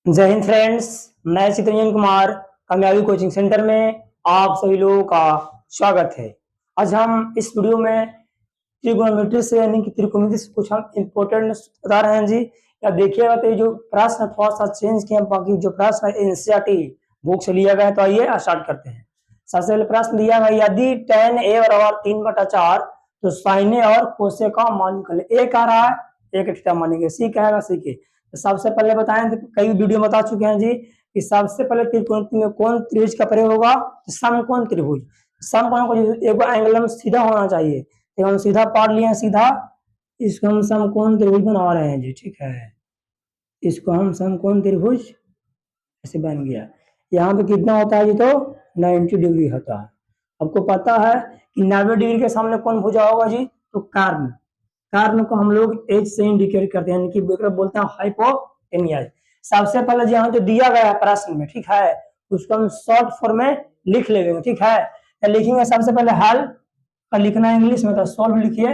जय हिंद फ्रेंड्स। मैं चित्रंजन कुमार कामयाबी कोचिंग सेंटर में आप सभी लोगों का स्वागत है। आज हम इस वीडियो में त्रिगोनोमेट्री से यानी कि त्रिकोणमिति से कुछ हम इम्पोर्टेंट बता रहे हैं जी। या देखिएगा तो ये जो प्रश्न थोड़ा सा चेंज किया, बाकी जो प्रश्न एनसीईआरटी बुक से लिया गया है। तो आइए स्टार्ट करते हैं। सबसे पहले प्रश्न दिया गया, यदि tan a बराबर 3/4 तो sin a और cos a का मान निकाले। a कह रहा है, a का थीटा मानेंगे, c कहेगा c के। तो सबसे पहले बताएं, तो कई वीडियो बता चुके हैं जी कि सबसे पहले त्रिकोणमिति में कौन त्रिभुज का प्रयोग होगा, तो समकोण त्रिभुज। समकोण को एक एंगल में सीधा होना चाहिए, तो हम सीधा पढ़ लिए, सीधा इसको हम समकोण त्रिभुज बना रहे हैं जी। ठीक है, इसको हम समकोण त्रिभुज ऐसे बन गया। यहाँ पे कितना होता है जी, तो 90 डिग्री होता है। आपको पता है कि 90 डिग्री के सामने कौन भुजा होगा जी, तो कर्ण। कर्ण को हम लोग एच से इंडिकेट करते हैं, कि बोलते हैं हाइपोटेनियस। सबसे पहले यहाँ जो दिया गया है प्रश्न में, ठीक है, उसको हम शॉर्ट फॉर्म में लिख लेंगे। ठीक है, तो लिखेंगे सबसे पहले हल का लिखना इंग्लिश में, तो सॉल्व लिखिए।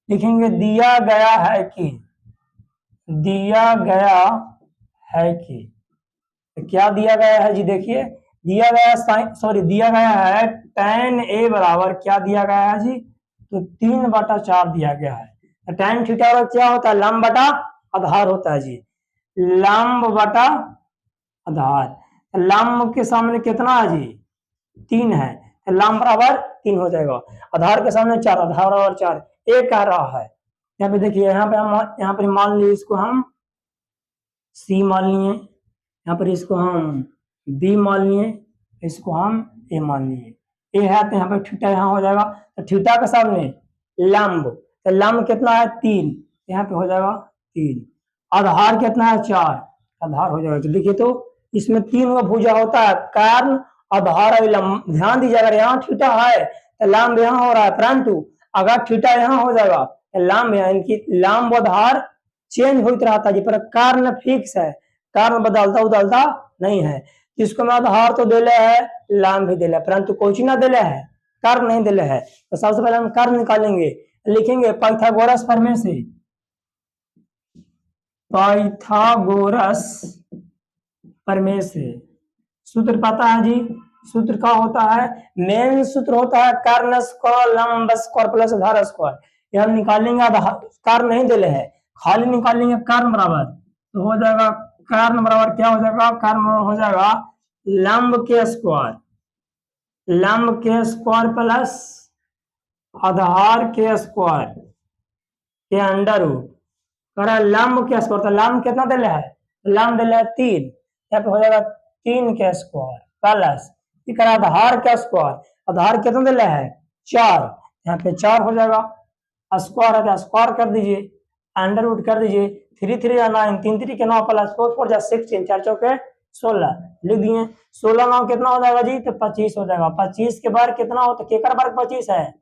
लिखेंगे दिया गया है कि, दिया गया है कि, तो क्या दिया गया है जी, देखिए दिया गया दिया गया है tan a बराबर क्या दिया गया है जी, तो 3/4 दिया गया है। तो tan थीटा क्या होता है, लंब बटा आधार होता है जी, लंब बटा आधार। लंब के सामने कितना है जी, 3 है, तो लंब बराबर 3 हो जाएगा। आधार के सामने 4, आधार बराबर 4। a कह रहा है, यहाँ पे देखिए, यहाँ पे मान लीजिए इसको हम c मान लिए, यहाँ पर इसको हम b मान लिए, इसको हम a मान लिए। a है तो यहाँ पर थीटा यहाँ हो जाएगा, तो थीटा के सामने लंब, तो लंब कितना है 3, यहाँ पे हो जाएगा 3। आधार कितना है 4, आधार हो जाएगा। तो देखिए, तो इसमें 3 का भुजा होता है, कर्ण आधार और लंब। ध्यान दीजिए, अगर यहाँ थीटा है तो लंब यहाँ हो रहा है, परंतु अगर थीटा यहाँ हो जाएगा तो लंब यानी कि लंब आधार चेंज होता रहता है, पर कर्ण फिक्स है, कर्ण बदलता नहीं है। इसको मैं आधार तो दिले है, लंब भी दिले, परंतु कोई ना दिले है, कर्ण नहीं दिले है। तो सबसे पहले हम कर्ण निकालेंगे, लिखेंगे पाइथागोरस प्रमेय से। पाइथागोरस प्रमेय से सूत्र पता है जी, सूत्र क्या होता है, मेन सूत्र होता है कर्ण स्क्वायर लंब स्क्वायर प्लस आधार स्क्वायर। ये हम निकालेंगे, कर्ण नहीं दिले है, खाली निकालेंगे कर्ण बराबर, तो हो जाएगा कर्ण बराबर क्या हो जाएगा, कर्ण हो जाएगा लंब के स्क्वायर, लंब के स्क्वायर प्लस आधार के स्क्वायर के अंडर रूट करा लंब के स्क्वायर। तो लंब कितना दिले है, लंब दिले है 3, यहाँ पे हो जाएगा 3 के स्क्वायर प्लस आधार का स्क्वायर, आधार कितना दिले है 4, यहाँ पे 4 हो जाएगा। स्क्वायर है, स्क्वायर कर दीजिए, अंडर रूट कर दीजिए, 3 3 या 9, 3 3 के 9 प्लस 4 4 जा 16, 4 चौके 16 लिख दिए। 16 9 कितना हो जाएगा जी, तो 25 हो जाएगा। 25 के बार कितना होता है, केकर बार 25 है,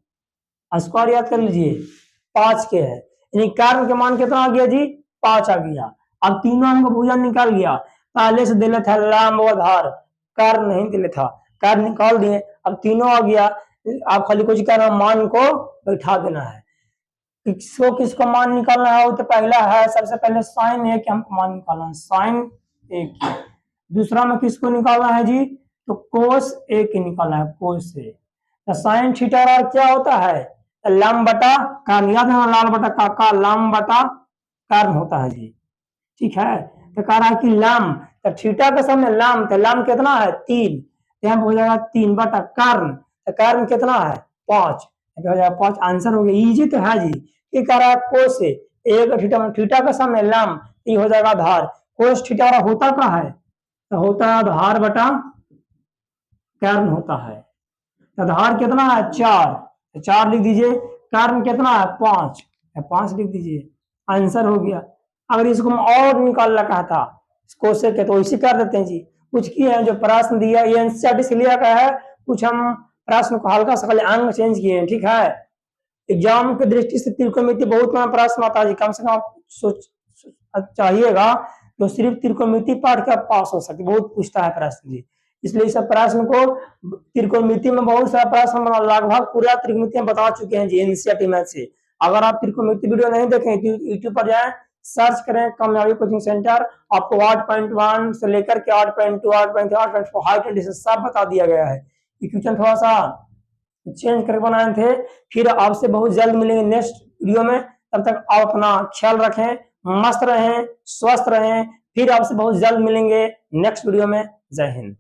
स्क्वायर याद कर लीजिए, 5 के है, यानी कर्ण के मान कितना आ गया जी, 5 आ गया। अब तीनों अंक भुजा निकाल गया, पहले से दिले था लंब आधार, कर्ण नहीं दिले था, कर्ण निकाल दिए, अब तीनों आ गया। आप खाली कुछ करना, मान को बैठा देना है। किसको मान निकालना है, तो पहला है सबसे पहले साइन ए के हमको मान निकालना है, साइन ए की। दूसरा में किसको निकालना है जी, तो कोस ए के निकालना है, कोस ए। तो साइन थीटा क्या होता है, लंब बटा कर्ण, याद है लाल बटा काका, लंब बटा कर्ण होता है जी। ठीक है, तो कह रहा है कि लंब, तो थीटा के सामने लंब, तो लंब कितना है 3, यहाँ पे हो जाएगा 3 बटा कर्ण, तो कर्ण कितना है 5, हो जाएगा 5। आंसर हो गया, इजी तो है जी। ये कह रहा है कोस से एक थीटा, थीटा के सामने लंब, ये हो जाएगा आधार। कोस थीटा होता क्या है, तो होता है आधार बटा कर्ण होता है। आधार कितना है 4, 4 लिख दीजिए, कर्ण कितना है 5, 5 लिख दीजिए, आंसर हो गया। अगर इसको हम और निकालना कहता कोसे के, तो इसी कर देते हैं जी। कुछ किए हैं, जो प्रश्न दिया ये एनसीईआरटी से लिया गया है, कुछ हम प्रश्न को हल्का सा अंक चेंज किए हैं। ठीक है, एग्जाम की दृष्टि से त्रिकोणमिति बहुत बड़ा प्रश्न आता है जी, कम से कम आप सोच चाहिएगा तो सिर्फ त्रिकोणमिति पढ़ के आप पास हो सकते, बहुत पूछता है प्रश्न जी। इसलिए इस प्रश्न को त्रिकोणमिति में बहुत सारा प्रश्न लगभग पूरा त्रिकोणमिति बता चुके हैं जी एनसीईआरटी मैथ से। अगर आप त्रिकोणमिति वीडियो नहीं देखें तो यूट्यूब पर जाएं, सर्च करें कामयाबी कोचिंग सेंटर। आपको 8.1 से लेकर के 8.2, 8.3, 8.4 हाई कंडीशन सब बता दिया गया है। ये क्वेश्चन थोड़ा सा चेंज करके बनाए थे। फिर आपसे बहुत जल्द मिलेंगे नेक्स्ट वीडियो में। तब तक आप अपना ख्याल रखें, मस्त रहें, स्वस्थ रहें। फिर आपसे बहुत जल्द मिलेंगे नेक्स्ट वीडियो में। जय हिंद।